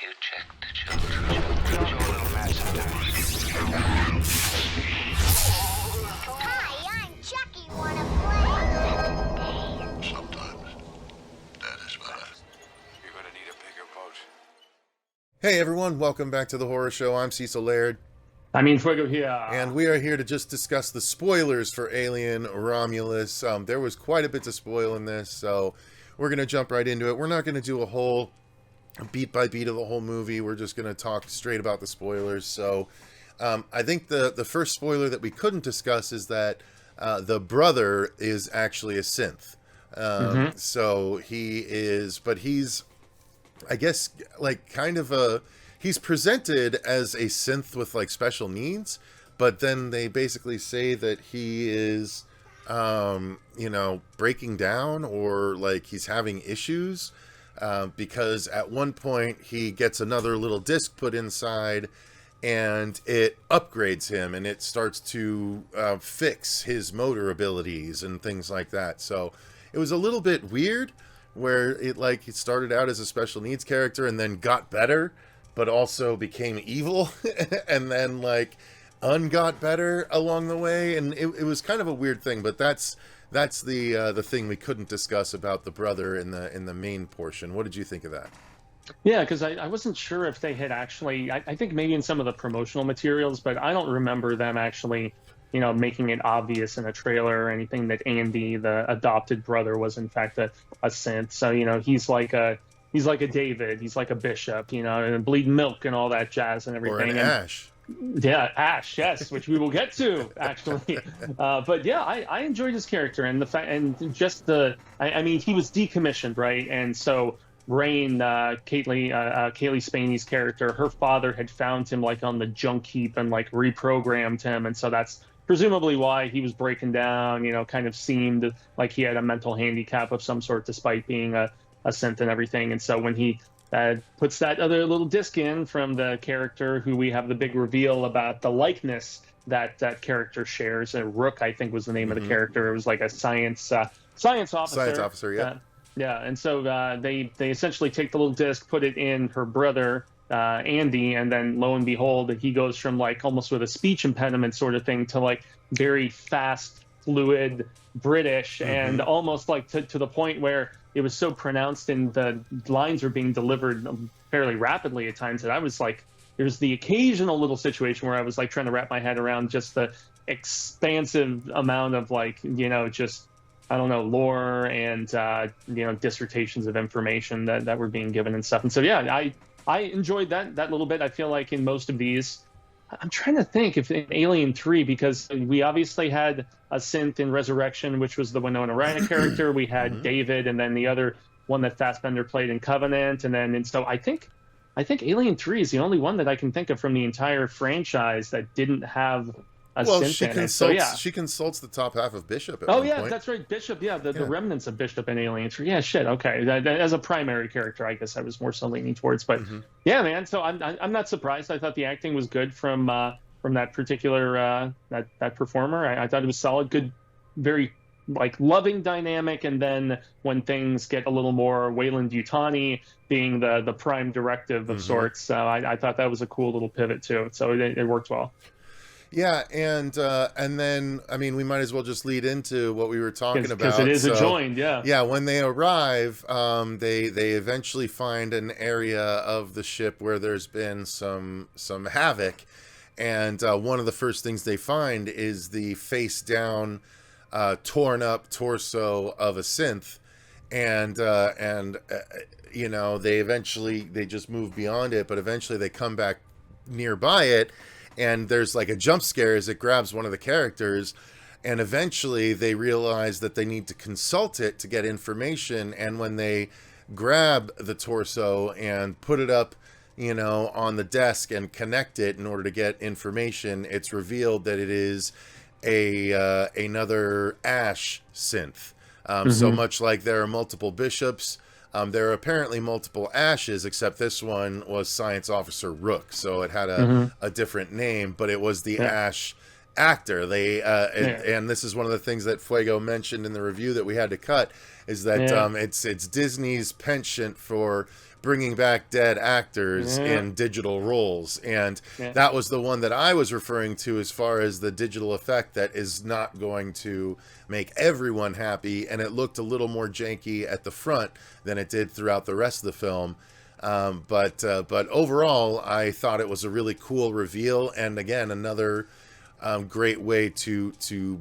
you check the children? Show a little match sometimes. Hi, I'm Chucky. Wanna play? Sometimes. That is what You're gonna need a bigger boat. Hey everyone, welcome back to the Horror Show. I'm Cecil Laird. Fuego here. And we are here to just discuss the spoilers for Alien Romulus. There was quite a bit to spoil in this, so we're going to jump right into it. We're not going to do a whole beat by beat of the whole movie. We're just going to talk straight about the spoilers. So I think the first spoiler that we couldn't discuss is that the brother is actually a synth. So he is, but he's, I guess, like kind of a... He's presented as a synth with like special needs, but then they basically say that he is, breaking down or like he's having issues because at one point he gets another little disc put inside and it upgrades him and it starts to fix his motor abilities and things like that. So it was a little bit weird where it started out as a special needs character and then got better, but also became evil and then like ungot better along the way. And it was kind of a weird thing, but that's the thing we couldn't discuss about the brother in the main portion. What did you think of that? Yeah, because I wasn't sure if they had actually, I think maybe in some of the promotional materials, but I don't remember them actually, making it obvious in a trailer or anything that Andy, the adopted brother, was in fact a synth. So, he's like a David, he's like a bishop, and bleed milk and all that jazz and everything. Or an Ash. Yeah, Ash, yes, which we will get to actually. But yeah, I enjoyed his character and the fact, and just I mean, he was decommissioned, right? And so Rain, Kaylee Spaney's character, her father had found him like on the junk heap and like reprogrammed him, and so that's presumably why he was breaking down. Kind of seemed like he had a mental handicap of some sort, despite being a synth and everything. And so when he puts that other little disc in from the character who we have the big reveal about the likeness that character shares, Rook, I think was the name of the character. It was like a science officer. Science officer, yeah. Yeah, and so they essentially take the little disc, put it in her brother, Andy, and then lo and behold, he goes from like almost with a speech impediment sort of thing to like very fast, fluid British, and almost like to the point where it was so pronounced and the lines were being delivered fairly rapidly at times that I was like, there's the occasional little situation where I was like trying to wrap my head around just the expansive amount of like, just, I don't know, lore and, dissertations of information that were being given and stuff. And so, yeah, I enjoyed that little bit. I feel like in most of these, I'm trying to think if in Alien 3, because we obviously had a synth in Resurrection, which was the Winona Ryder character. We had David, and then the other one that Fassbender played in Covenant. And so I think Alien 3 is the only one that I can think of from the entire franchise that didn't have a synth in it. So, yeah. She consults the top half of Bishop at one point. That's right. Bishop, the remnants of Bishop in Alien 3. Yeah, shit, okay. That, as a primary character, I guess I was more so leaning towards. But, yeah, man, so I'm not surprised. I thought the acting was good from that particular that performer. I thought it was solid, good, very, like, loving dynamic. And then when things get a little more Weyland-Yutani being the prime directive of sorts, I thought that was a cool little pivot, too. So it worked well. Yeah, and then, I mean, we might as well just lead into what we were talking about. Because it is adjoined, yeah. Yeah, when they arrive, they eventually find an area of the ship where there's been some havoc, and one of the first things they find is the face-down, torn-up torso of a synth, and they just move beyond it, but eventually they come back nearby it, and there's like a jump scare as it grabs one of the characters, and eventually they realize that they need to consult it to get information. And when they grab the torso and put it up, on the desk and connect it in order to get information, it's revealed that it is another Ash synth. So much like there are multiple bishops, there are apparently multiple Ashes, except this one was Science Officer Rook, so it had a different name, but it was the Ash actor. And this is one of the things that Fuego mentioned in the review that we had to cut, is that it's Disney's penchant for bringing back dead actors in digital roles, and that was the one that I was referring to as far as the digital effect that is not going to make everyone happy, and it looked a little more janky at the front than it did throughout the rest of the film. But overall, I thought it was a really cool reveal, and again, another great way to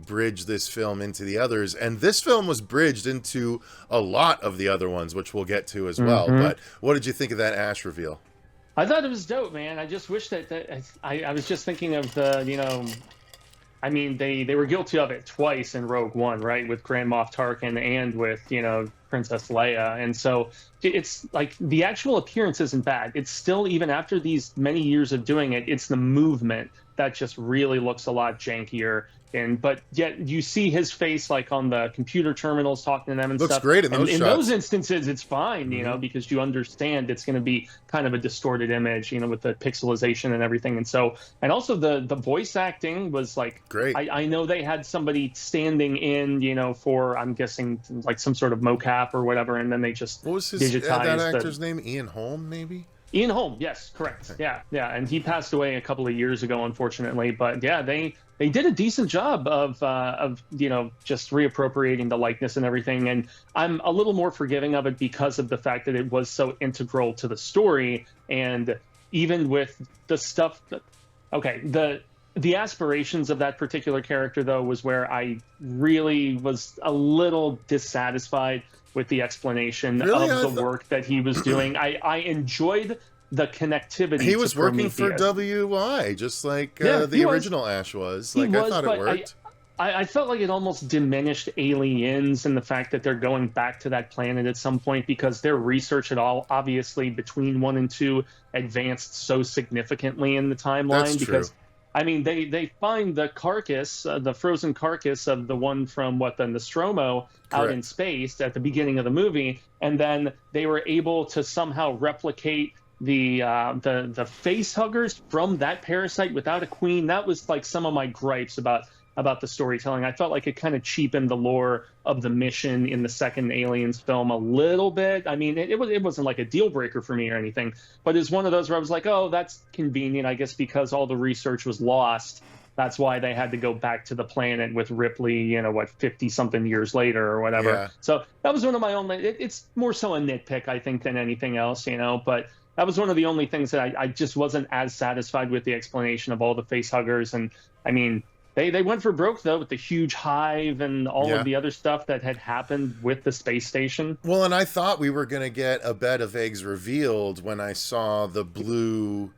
bridge this film into the others. And this film was bridged into a lot of the other ones, which we'll get to as well. But what did you think of that Ash reveal? I thought it was dope, man. I just wish that I was just thinking of the, you know, I mean, they were guilty of it twice in Rogue One, right? With Grand Moff Tarkin and with, you know, Princess Leia. And so it's like the actual appearance isn't bad. It's still, even after these many years of doing it, it's the movement that just really looks a lot jankier. But yet you see his face like on the computer terminals talking to them and looks stuff. Great in those shots. In those instances, it's fine, you know, because you understand it's going to be kind of a distorted image, you know, with the pixelization and everything. And so, and also the voice acting was like great. I know they had somebody standing in, you know, for, I'm guessing like some sort of mocap or whatever, and then they just what was his digitized that actor's name? Ian Holm, maybe. Ian Holm, yes, correct. Yeah, and he passed away a couple of years ago, unfortunately. But yeah, they did a decent job of you know, just reappropriating the likeness and everything. And I'm a little more forgiving of it because of the fact that it was so integral to the story. And even with the stuff that, okay, the aspirations of that particular character, though, was where I really was a little dissatisfied with the explanation of the work that he was doing. I enjoyed the connectivity. He was to working for WI, just like the original Ash was. Like, I thought it worked. I felt like it almost diminished Aliens and the fact that they're going back to that planet at some point, because their research at all, obviously, between 1 and 2 advanced so significantly in the timeline. That's because true. I mean, they find the carcass, the frozen carcass of the one from the Nostromo out in space at the beginning of the movie, and then they were able to somehow replicate the face huggers from that parasite without a queen. That was like some of my gripes about the storytelling. I felt like it kind of cheapened the lore of the mission in the second Aliens film a little bit. I mean, it wasn't like a deal breaker for me or anything, but it's one of those where I was like, oh, that's convenient, I guess, because all the research was lost. That's why they had to go back to the planet with Ripley, you know, 50-something years later or whatever. Yeah. So that was one of my own, it's more so a nitpick, I think, than anything else, you know, but that was one of the only things that I just wasn't as satisfied with the explanation of all the face huggers. And I mean, They went for broke, though, with the huge hive and all of the other stuff that had happened with the space station. Well, and I thought we were going to get a bed of eggs revealed when I saw the blue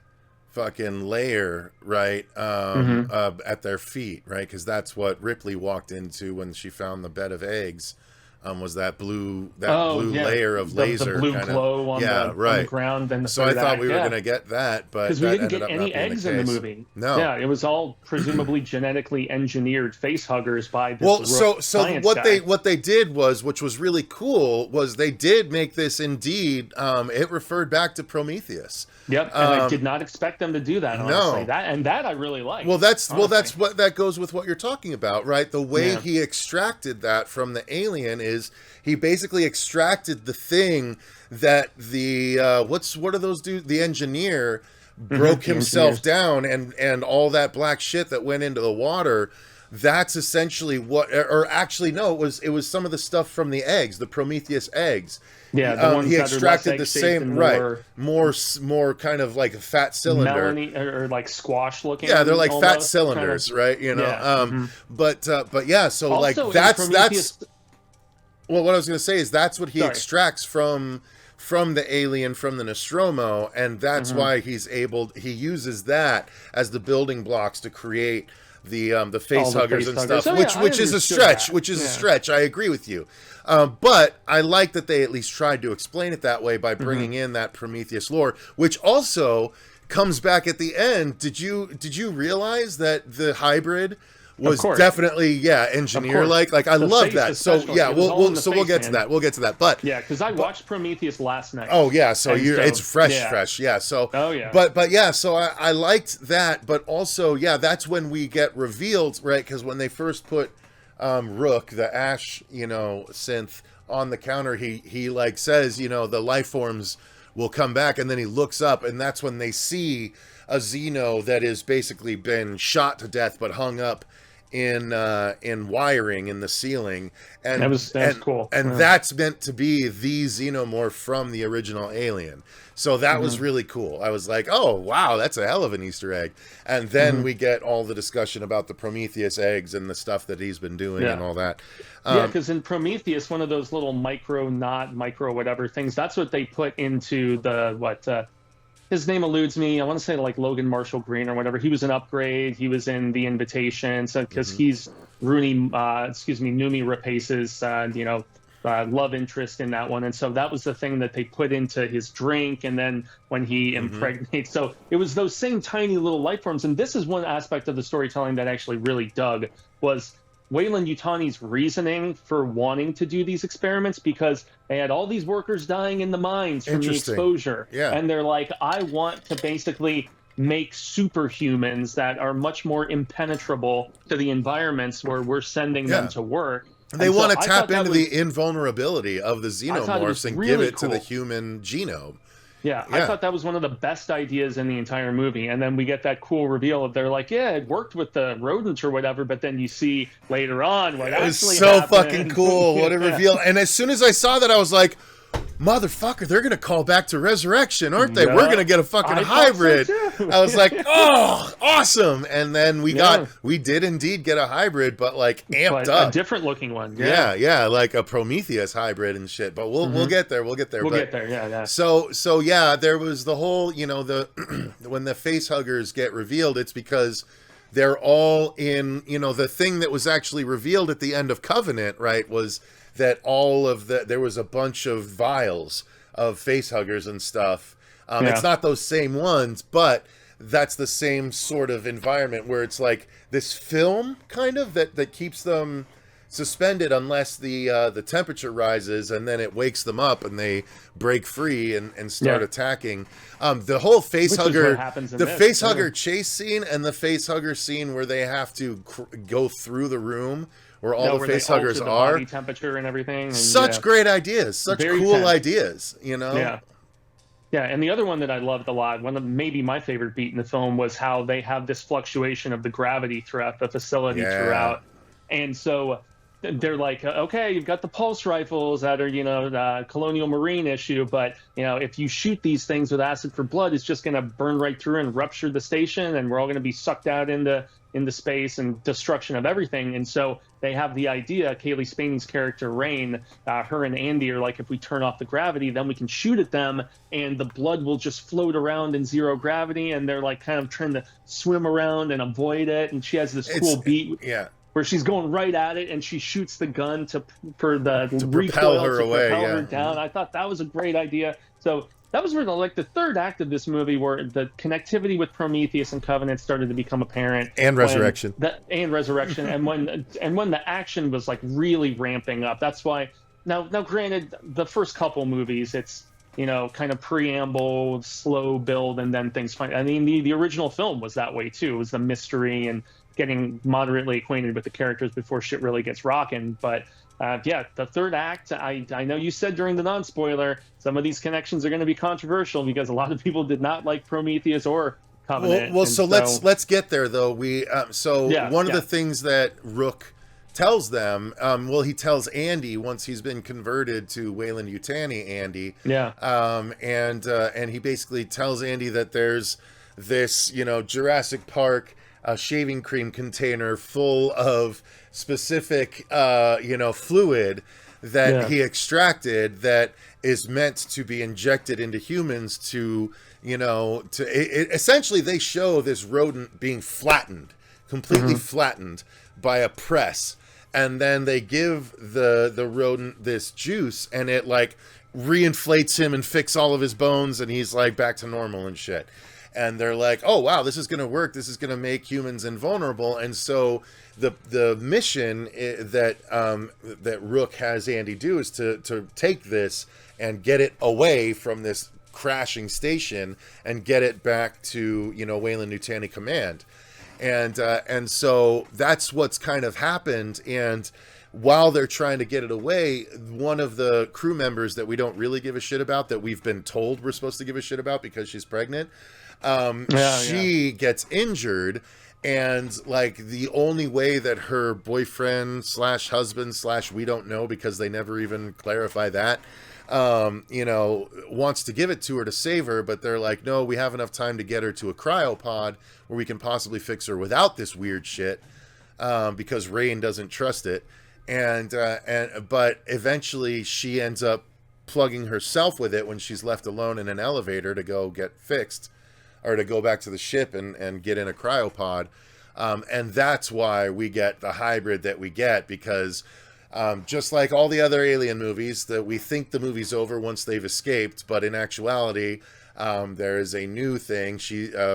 fucking layer, right, at their feet, right? Because that's what Ripley walked into when she found the bed of eggs. Was that blue layer of laser, the blue glow on the ground? And so I thought we were going to get that, but because we didn't get any eggs in the movie. No, yeah, it was all presumably genetically engineered face huggers by this. Well, so what they did was, which was really cool, was they did make this indeed. It referred back to Prometheus. Yep, and I did not expect them to do that. Honestly, that I really liked. Well, that's what that goes with what you're talking about, right? The way he extracted that from the alien is he basically extracted the thing that the what are those dudes? The engineer broke himself down, and all that black shit that went into the water. That's essentially what, or actually no, it was some of the stuff from the eggs, the Prometheus eggs. Yeah, the ones he that extracted are less the same, more kind of like a fat cylinder, or like squash looking. Yeah, they're like fat cylinders, right? You know, yeah. But yeah, so also, like that's. Well, what I was going to say is that's what he extracts from the alien, from the Nostromo, and that's why he uses that as the building blocks to create the face huggers and stuff, which is a stretch. Which is a stretch. I agree with you, but I like that they at least tried to explain it that way by bringing in that Prometheus lore, which also comes back at the end. Did you realize that the hybrid was definitely engineer like I love that. So yeah, we'll get to that. We'll get to that. But yeah, because I watched Prometheus last night. Oh yeah, so it's fresh. Yeah. So but yeah, so I liked that, but also that's when we get revealed, right? Because when they first put Rook, the Ash, synth on the counter, he like says, the life forms will come back, and then he looks up, and that's when they see a Xeno that has basically been shot to death but hung up in wiring in the ceiling, and that was cool. And that's meant to be the xenomorph from the original Alien. So that was really cool. I was like, oh wow, that's a hell of an Easter egg. And then we get all the discussion about the Prometheus eggs and the stuff that he's been doing and all that. Yeah, because in Prometheus, one of those little micro whatever things, that's what they put into the his name eludes me. I want to say like Logan Marshall Green or whatever. He was an upgrade. He was in The Invitation. So because he's Numi Rapace's, love interest in that one. And so that was the thing that they put into his drink. And then when he impregnates, so it was those same tiny little life forms. And this is one aspect of the storytelling that actually really dug was Weyland-Yutani's reasoning for wanting to do these experiments, because they had all these workers dying in the mines from the exposure. Yeah. And they're like, I want to basically make superhumans that are much more impenetrable to the environments where we're sending them to work. They want to tap into the invulnerability of the xenomorphs and give it to the human genome. Yeah, I thought that was one of the best ideas in the entire movie. And then we get that cool reveal of they're like, yeah, it worked with the rodents or whatever, but then you see later on what actually happened. It was so fucking cool, what a reveal. And as soon as I saw that, I was like, motherfucker, they're going to call back to Resurrection, aren't they? We're going to get a fucking hybrid. So I was like, oh, awesome. And then we did indeed get a hybrid, but like amped up. A different looking one. Yeah, like a Prometheus hybrid and shit. But we'll get there. We'll get there. Yeah. So yeah, there was the whole, when the face huggers get revealed, it's because they're all in, the thing that was actually revealed at the end of Covenant, right, was that there was a bunch of vials of face huggers and stuff. It's not those same ones, but that's the same sort of environment where it's like this film kind of that keeps them suspended unless the temperature rises, and then it wakes them up and they break free and start attacking. The whole face hugger, face hugger chase scene and the face hugger scene where they have to go through the room where all the face huggers are, body temperature and everything. And, such great ideas, such very cool ideas, Yeah, and the other one that I loved a lot, one of maybe my favorite beat in the film, was how they have this fluctuation of the gravity throughout the facility throughout, and so they're like, okay, you've got the pulse rifles that are, the Colonial Marine issue, but if you shoot these things with acid for blood, it's just going to burn right through and rupture the station, and we're all going to be sucked out into space and destruction of everything. And so they have the idea, Kaylee Spaney's character Rain, her and Andy are like, if we turn off the gravity, then we can shoot at them and the blood will just float around in zero gravity, and they're like kind of trying to swim around and avoid it. And she has this cool beat where she's going right at it and she shoots the gun to propel her down. I thought that was a great idea. So that was where the third act of this movie, where the connectivity with Prometheus and Covenant started to become apparent, and Resurrection, and when the action was like really ramping up. That's why now granted, the first couple movies, it's kind of preamble, slow build, and then things find. I mean, the original film was that way too. It was the mystery and getting moderately acquainted with the characters before shit really gets rocking. But the third act, I know you said during the non-spoiler, some of these connections are going to be controversial because a lot of people did not like Prometheus or Covenant. Well, let's get there though. One of the things that Rook tells them, he tells Andy once he's been converted to Weyland-Yutani, Andy. Yeah. And he basically tells Andy that there's this, Jurassic Park shaving cream container full of specific, fluid that he extracted that is meant to be injected into humans to essentially they show this rodent being flattened, completely flattened by a press. And then they give the rodent this juice and it like reinflates him and fix all of his bones. And he's like back to normal and shit. And they're like, oh, wow, this is going to work. This is going to make humans invulnerable. And so the mission that Rook has Andy do is to take this and get it away from this crashing station and get it back to, Weyland-Yutani Command. And so that's what's kind of happened. And while they're trying to get it away, one of the crew members that we don't really give a shit about, that we've been told we're supposed to give a shit about because she's pregnant, she gets injured. And like the only way that her boyfriend slash husband slash we don't know, because they never even clarify that, wants to give it to her to save her, but they're like, no, we have enough time to get her to a cryopod where we can possibly fix her without this weird shit, because Rain doesn't trust it. But eventually she ends up plugging herself with it when she's left alone in an elevator to go get fixed, or to go back to the ship and get in a cryopod. And that's why we get the hybrid that we get, because just like all the other Alien movies, that we think the movie's over once they've escaped, but in actuality, there is a new thing.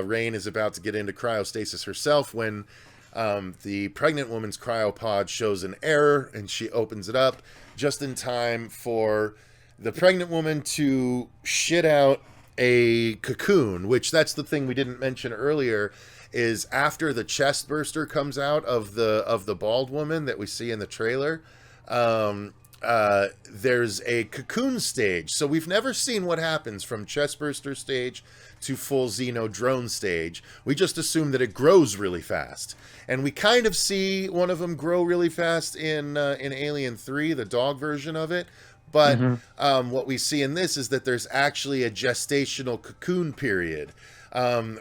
Rain is about to get into cryostasis herself when the pregnant woman's cryopod shows an error, and she opens it up just in time for the pregnant woman to shit out a cocoon, which that's the thing we didn't mention earlier, is after the chest burster comes out of the bald woman that we see in the trailer, there's a cocoon stage. So we've never seen what happens from chest burster stage to full Xeno drone stage. We just assume that it grows really fast, and we kind of see one of them grow really fast in Alien 3, the dog version of it. But what we see in this is that there's actually a gestational cocoon period,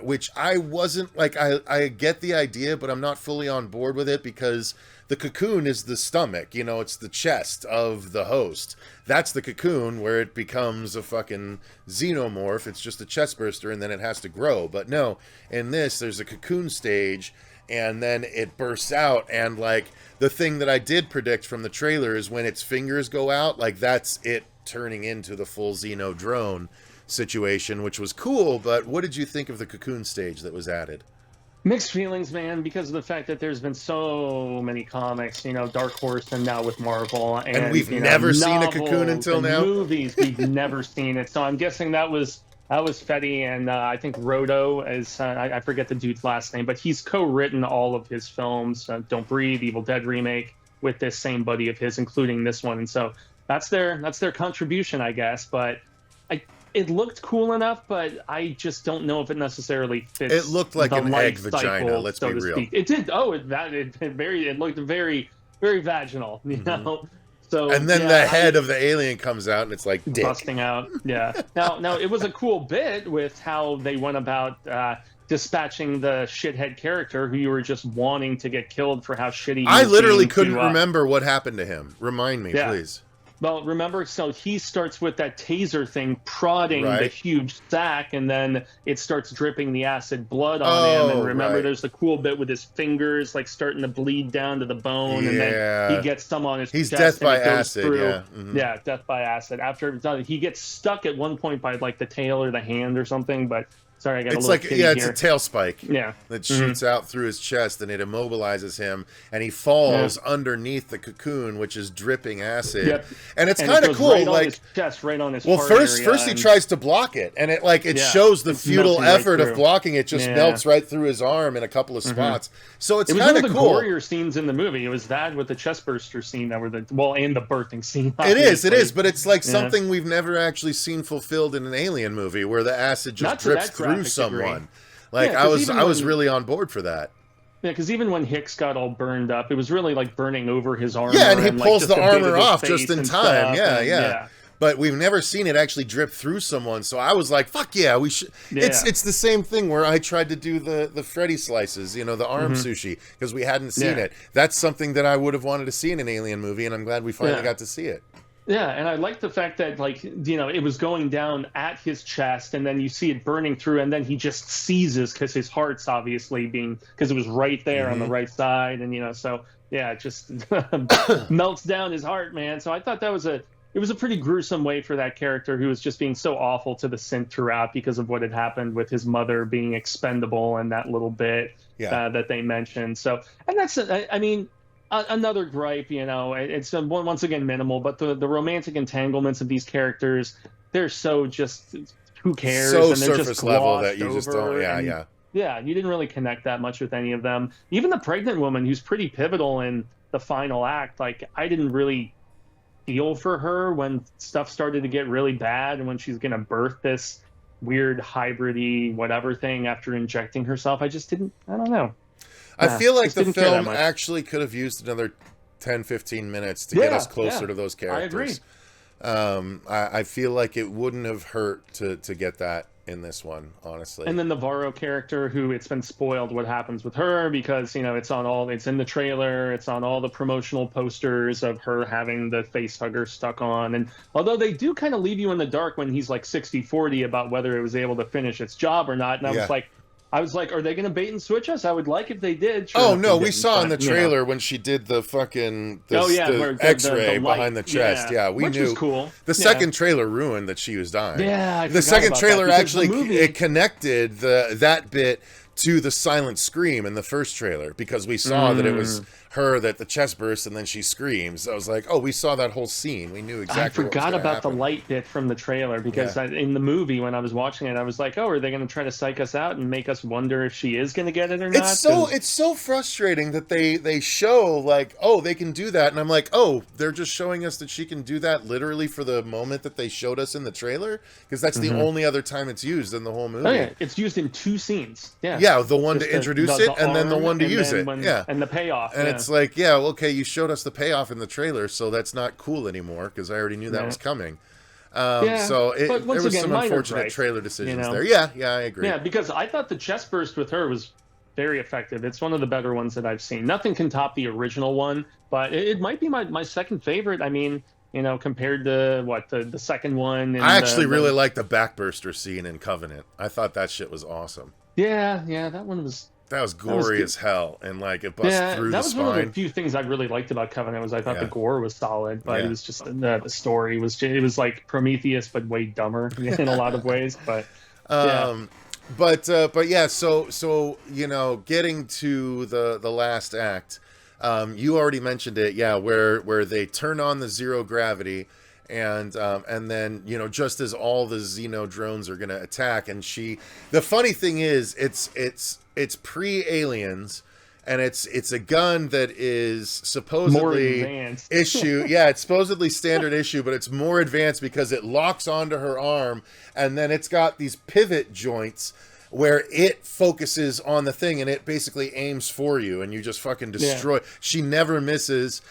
which I wasn't, like, I get the idea, but I'm not fully on board with it, because the cocoon is the stomach, it's the chest of the host. That's the cocoon where it becomes a fucking xenomorph. It's just a chest burster, and then it has to grow. But no, in this, there's a cocoon stage, and then it bursts out, and like the thing that I did predict from the trailer is when its fingers go out, like that's it turning into the full Xeno drone situation, which was cool. But what did you think of the cocoon stage that was added? Mixed feelings, man, because of the fact that there's been so many comics, Dark Horse, and now with Marvel, and we've never seen a cocoon until now. Movies, we've never seen it, so I'm guessing that was Fetty, and I think Rodo is, I forget the dude's last name, but he's co-written all of his films, Don't Breathe, Evil Dead remake, with this same buddy of his, including this one, and so that's their contribution, I guess. But it looked cool enough, but I just don't know if it necessarily fits. It looked like an egg vagina. Cycle, let's be real. It did. Oh, it looked very, very vaginal. You know. So, and then the head of the alien comes out, and it's like dick. Busting out. Yeah. Now it was a cool bit with how they went about dispatching the shithead character who you were just wanting to get killed for how shitty he I was literally being couldn't to, remember what happened to him. Remind me, please. Well, remember, so he starts with that taser thing prodding the huge sack, and then it starts dripping the acid blood on him. And remember, there's the cool bit with his fingers like starting to bleed down to the bone, and then he gets some on his chest. He's death by acid, through. Yeah, death by acid. After it's done, he gets stuck at one point by like the tail or the hand or something, but... Sorry, I got it's a little like it's a tail spike that shoots out through his chest, and it immobilizes him, and he falls underneath the cocoon, which is dripping acid. And it's kind of cool, right like on his chest, right on his first he tries to block it, and it shows the futile effort of blocking it. Just melts right through his arm in a couple of spots. So it's kind of cool. One of the gorier scenes in the movie. It was that with the chest burster scene that were and the birthing scene. It is, but it's like something we've never actually seen fulfilled in an Alien movie, where the acid just drips through someone. Like I was really on board for that. Yeah, because even when Hicks got all burned up, it was really like burning over his armor. Yeah, and he pulls the armor off just in time. Yeah. But we've never seen it actually drip through someone, so I was like, "Fuck yeah, we should." Yeah. It's the same thing where I tried to do the Freddy slices, the arm sushi, because we hadn't seen it. That's something that I would have wanted to see in an Alien movie, and I'm glad we finally got to see it. Yeah, and I like the fact that, like, it was going down at his chest, and then you see it burning through, and then he just seizes because his heart's obviously because it was right there on the right side, and, so, yeah, it just melts down his heart, man. So I thought it was a pretty gruesome way for that character who was just being so awful to the synth throughout because of what had happened with his mother being expendable and that little bit that they mentioned. So, and that's, I mean... Another gripe, it's once again minimal, but the romantic entanglements of these characters, they're so just, who cares? So and they're surface just level that you just don't, Yeah, you didn't really connect that much with any of them. Even the pregnant woman, who's pretty pivotal in the final act, like I didn't really feel for her when stuff started to get really bad and when she's gonna birth this weird hybridy whatever thing after injecting herself. I just didn't. I don't know. I feel like just the didn't care that film much. actually could have used another 10-15 minutes to get us closer to those characters. I agree. I feel like it wouldn't have hurt to get that in this one, honestly. And then the Varro character, who it's been spoiled what happens with her, because it's in the trailer, it's on all the promotional posters of her having the face hugger stuck on. And although they do kind of leave you in the dark when he's like 60-40 about whether it was able to finish its job or not. And I was like, are they going to bait and switch us? I would like if they did. Sure, oh no, we didn't, saw in the trailer you know. when she did the fucking the X-ray the light, behind the chest. Yeah, we which knew. was cool. The second trailer ruined that she was dying. Yeah, the second trailer actually it connected that bit to the silent scream in the first trailer, because we saw that it was her, that the chest bursts and then she screams. I was like, oh, we saw that whole scene. We knew exactly. I forgot about happen. The light bit from the trailer, because in the movie when I was watching it, I was like, oh, are they going to try to psych us out and make us wonder if she is going to get it or not? It's so frustrating that they show like, oh, they can do that, and I'm like, oh, they're just showing us that she can do that literally for the moment that they showed us in the trailer, because that's the only other time it's used in the whole movie. Oh yeah, it's used in 2 scenes. Yeah, the one to introduce it, and then the one to use it. And the payoff. And it's like, yeah, okay, you showed us the payoff in the trailer, so that's not cool anymore, because I already knew that was coming. So there was some unfortunate trailer decisions there. Yeah, I agree. Yeah, because I thought the chest burst with her was very effective. It's one of the better ones that I've seen. Nothing can top the original one, but it might be my second favorite. I mean, compared to the second one. I actually really like the backburster scene in Covenant. I thought that shit was awesome. Yeah, that one was. That was gory as hell, and like it bust through the spine. That was one of the few things I really liked about Covenant, was I thought the gore was solid, but it was just the story was like Prometheus but way dumber in a lot of ways. But so getting to the last act, you already mentioned it, where they turn on the zero gravity. And then just as all the Xeno drones are gonna attack, and the funny thing is it's pre-aliens, and it's a gun that is supposedly issue. Yeah, it's supposedly standard issue, but it's more advanced because it locks onto her arm, and then it's got these pivot joints where it focuses on the thing, and it basically aims for you, and you just fucking destroy. She never misses.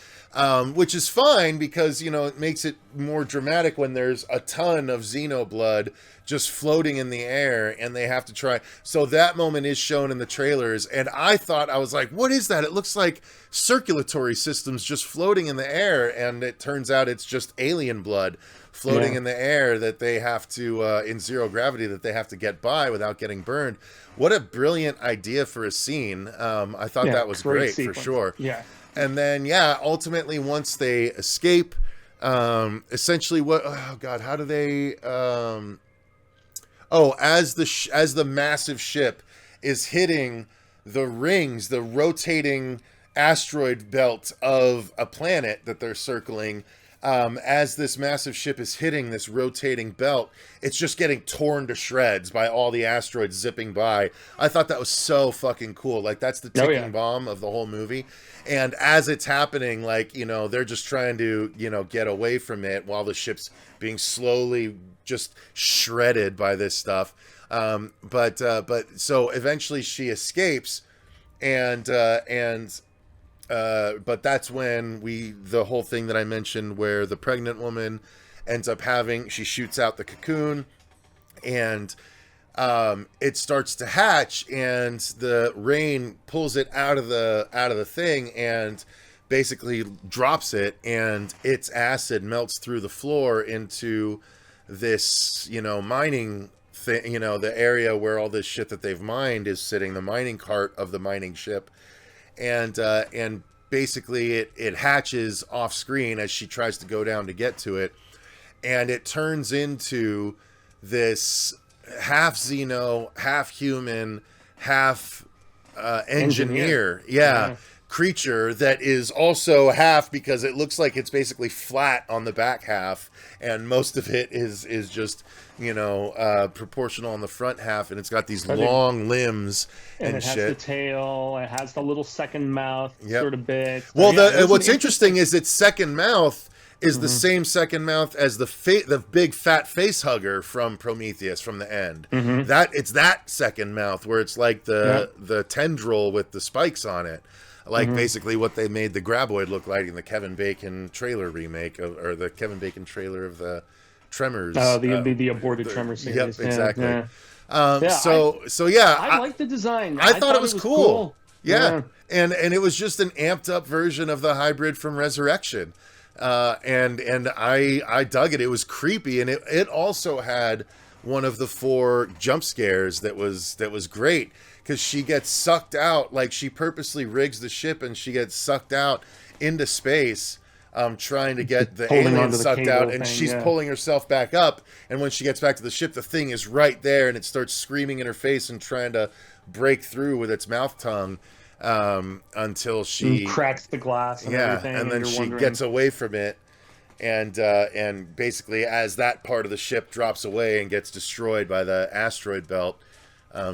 Which is fine, because it makes it more dramatic when there's a ton of Xeno blood just floating in the air and they have to try. So that moment is shown in the trailers, and I was like, what is that? It looks like circulatory systems just floating in the air, and it turns out it's just alien blood floating in the air that they have to in zero gravity, that they have to get by without getting burned. What a brilliant idea for a scene. I thought that was great sequence. For sure. Yeah. And then, ultimately, once they escape, essentially, how do they? As the massive ship is hitting the rings, the rotating asteroid belt of a planet that they're circling, as this massive ship is hitting this rotating belt, it's just getting torn to shreds by all the asteroids zipping by. I thought that was so fucking cool. Like, that's the ticking bomb of the whole movie. And as it's happening, they're just trying to, get away from it while the ship's being slowly just shredded by this stuff. But so eventually she escapes, but that's when the whole thing that I mentioned, where the pregnant woman ends up she shoots out the cocoon, and it starts to hatch, and the rain pulls it out of the thing and basically drops it, and its acid melts through the floor into this, mining thing, the area where all this shit that they've mined is sitting, the mining cart of the mining ship. And basically it hatches off screen as she tries to go down to get to it, and it turns into this half Xeno, half human, half engineer. creature that is also half, because it looks like it's basically flat on the back half, and most of it is just, you know, proportional on the front half, and it's got these long limbs and it has shit. the tail, it has the little second mouth sort of bit. Well, what's interesting is its second mouth is the same second mouth as the big fat face hugger from Prometheus from the end. It's that second mouth where it's like the tendril with the spikes on it, like basically what they made the Graboid look like in the Kevin Bacon trailer remake or the Kevin Bacon trailer of the Tremors. Oh, the aborted Tremors series. Yep, exactly. Yeah. I like the design. I thought it was cool. Yeah. And it was just an amped up version of the hybrid from Resurrection. And I dug it. It was creepy, and it also had one of the 4 jump scares that was great, because she gets sucked out, like she purposely rigs the ship and she gets sucked out into space, trying to get the alien sucked out, and she's pulling herself back up, and when she gets back to the ship, the thing is right there, and it starts screaming in her face and trying to break through with its mouth tongue. Until she cracks the glass and everything, and then she gets away from it, and basically as that part of the ship drops away and gets destroyed by the asteroid belt,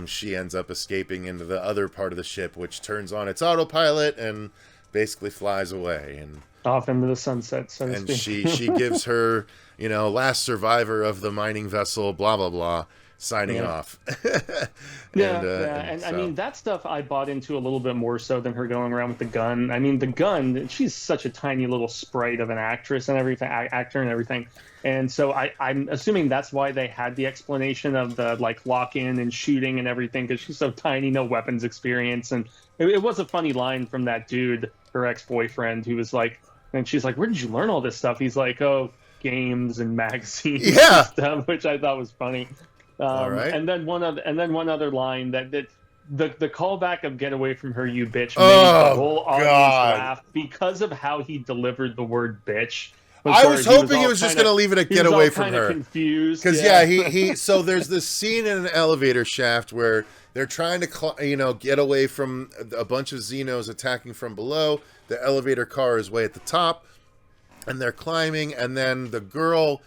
she ends up escaping into the other part of the ship, which turns on its autopilot and basically flies away and off into the sunset. So and she gives her, you know, last survivor of the mining vessel, blah blah blah, signing off. And I mean, that stuff I bought into a little bit more so than her going around with the gun. I mean, the gun, she's such a tiny little sprite of an actress and everything, actor and everything. And so I'm assuming that's why they had the explanation of the like lock in and shooting and everything, because she's so tiny, no weapons experience. And it was a funny line from that dude, her ex-boyfriend, who was like, and she's like, "Where did you learn all this stuff?" He's like, "Oh, games and magazines and stuff," which I thought was funny. All right. And then one other line that the callback of "Get away from her, you bitch" made the whole audience laugh because of how he delivered the word "bitch." I was hoping he was just going to leave it at "Get away from her." Confused, because he. So there's this scene in an elevator shaft where they're trying to get away from a bunch of Xenos attacking from below. The elevator car is way at the top, and they're climbing, and then the girl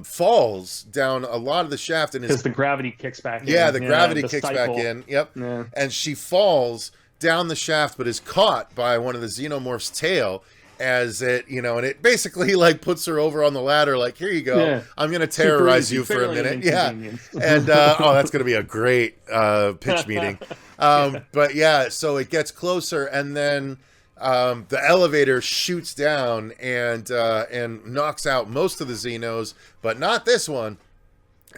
falls down a lot of the shaft, and because the gravity kicks back in. The gravity kicks back in. Yep. Yeah. And she falls down the shaft, but is caught by one of the Xenomorph's tail as it, and it basically like puts her over on the ladder, like, here you go. Yeah. I'm going to terrorize you for a minute. Yeah. And, that's going to be a great pitch meeting. But so it gets closer, and then the elevator shoots down and knocks out most of the Xenos, but not this one.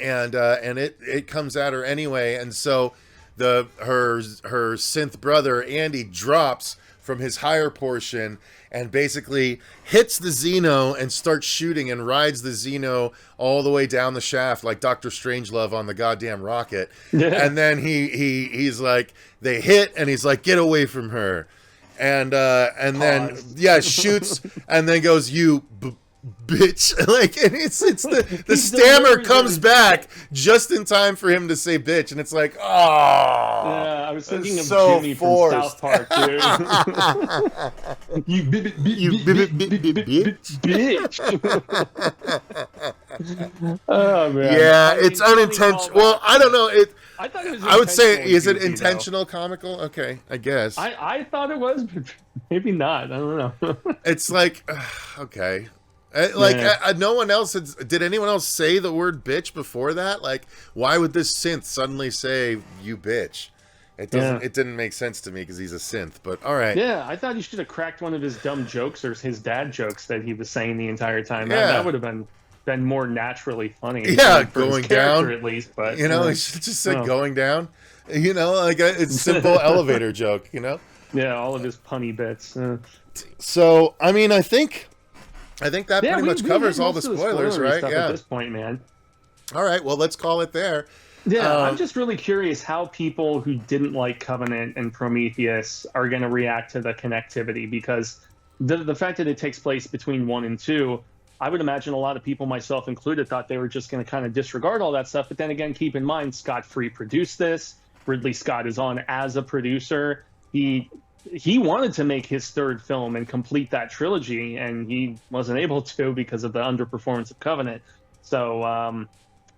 And it comes at her anyway. And so her synth brother Andy drops from his higher portion and basically hits the Xeno and starts shooting and rides the Xeno all the way down the shaft like Dr. Strangelove on the goddamn rocket. Yeah. And then he's like, they hit, and he's like, "Get away from her." And then shoots and then goes, "You bitch." Like, and it's the stammer comes back just in time for him to say bitch, and it's like, oh yeah, I was thinking of so Jimmy forced. from South Park, dude. You bitch. Oh man. Yeah, it's unintentional. Well, I don't know. I thought it was. I would say, is it intentional comical? Okay, I guess. I thought it was, but maybe not. I don't know. It's like, okay. No one else did anyone else say the word bitch before that? Like, why would this synth suddenly say "you bitch"? It doesn't. It didn't make sense to me because he's a synth. But all right. Yeah, I thought he should have cracked one of his dumb jokes or his dad jokes that he was saying the entire time. That would have been more naturally funny. Yeah, going down at least. But he just said going down. Like it's a simple elevator joke. Yeah, all of his punny bits. So I mean, I think that pretty much covers all the spoilers, right? Yeah. At this point, man. All right, well, let's call it there. Yeah, I'm just really curious how people who didn't like Covenant and Prometheus are going to react to the connectivity, because the fact that it takes place between 1 and 2, I would imagine a lot of people, myself included, thought they were just going to kind of disregard all that stuff. But then again, keep in mind, Scott Free produced this. Ridley Scott is on as a producer. He he wanted to make his third film and complete that trilogy, and he wasn't able to because of the underperformance of Covenant. So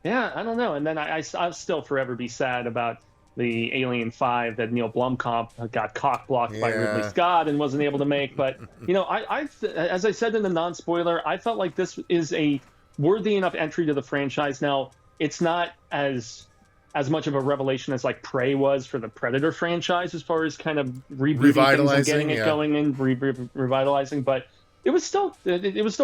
yeah, I don't know. And then I'll still forever be sad about the Alien 5 that Neil Blomkamp got cock blocked by Ridley Scott and wasn't able to make. But I as I said in the non-spoiler, I felt like this is a worthy enough entry to the franchise. Now, it's not as much of a revelation as like Prey was for the Predator franchise, as far as kind of rebooting things and getting it going and revitalizing. But it was still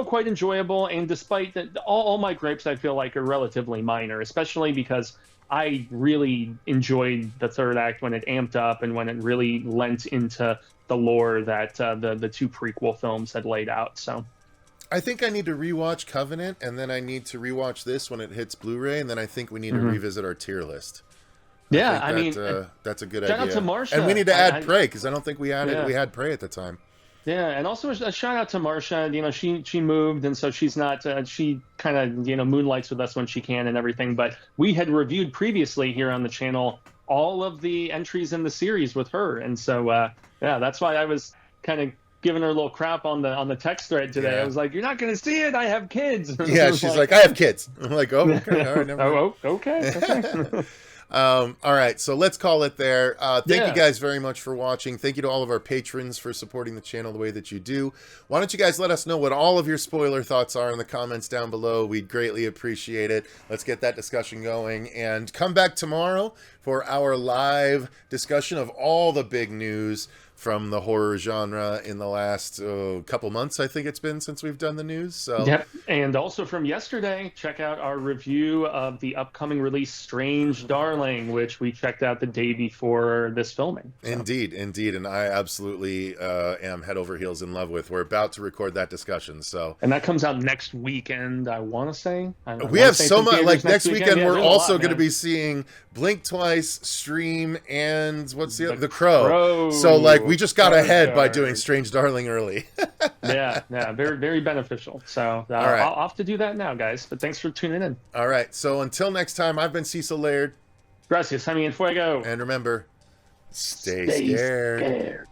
quite enjoyable. And despite that, all my gripes, I feel like, are relatively minor, especially because I really enjoyed the third act when it amped up and when it really lent into the lore that the two prequel films had laid out. So I think I need to rewatch Covenant, and then I need to rewatch this when it hits Blu-ray, and then I think we need to revisit our tier list. Yeah, I mean, that's a good idea. Shout out to Marsha. And we need to add Prey, because I don't think we had Prey at the time. Yeah, and also a shout out to Marsha. She moved, and so she's not. She kind of moonlights with us when she can and everything. But we had reviewed previously here on the channel all of the entries in the series with her, and so yeah, that's why I was kind of giving her a little crap on the text thread today. I was like, "You're not going to see it. I have kids." Yeah, she's like, "I have kids." I'm like, "Oh, okay, all right, never mind." Oh, okay. All right, so let's call it there. Thank you guys very much for watching. Thank you to all of our patrons for supporting the channel the way that you do. Why don't you guys let us know what all of your spoiler thoughts are in the comments down below. We'd greatly appreciate it. Let's get that discussion going, and come back tomorrow for our live discussion of all the big news from the horror genre in the last couple months, I think it's been, since we've done the news. So. Yep, and also from yesterday, check out our review of the upcoming release Strange Darling, which we checked out the day before this filming. So. Indeed, and I absolutely am head over heels in love with. We're about to record that discussion, so. And that comes out next weekend, I want to say. We have so much, like next weekend we're also going to be seeing Blink Twice, Stream, and what's the Crow. So like we just got ahead by doing Strange Darling early. yeah, very, very beneficial. So all right. I'll have to do that now, guys. But thanks for tuning in. All right, so until next time, I've been Cecil Laird. Gracias, Jaime and Fuego. And remember, stay scared.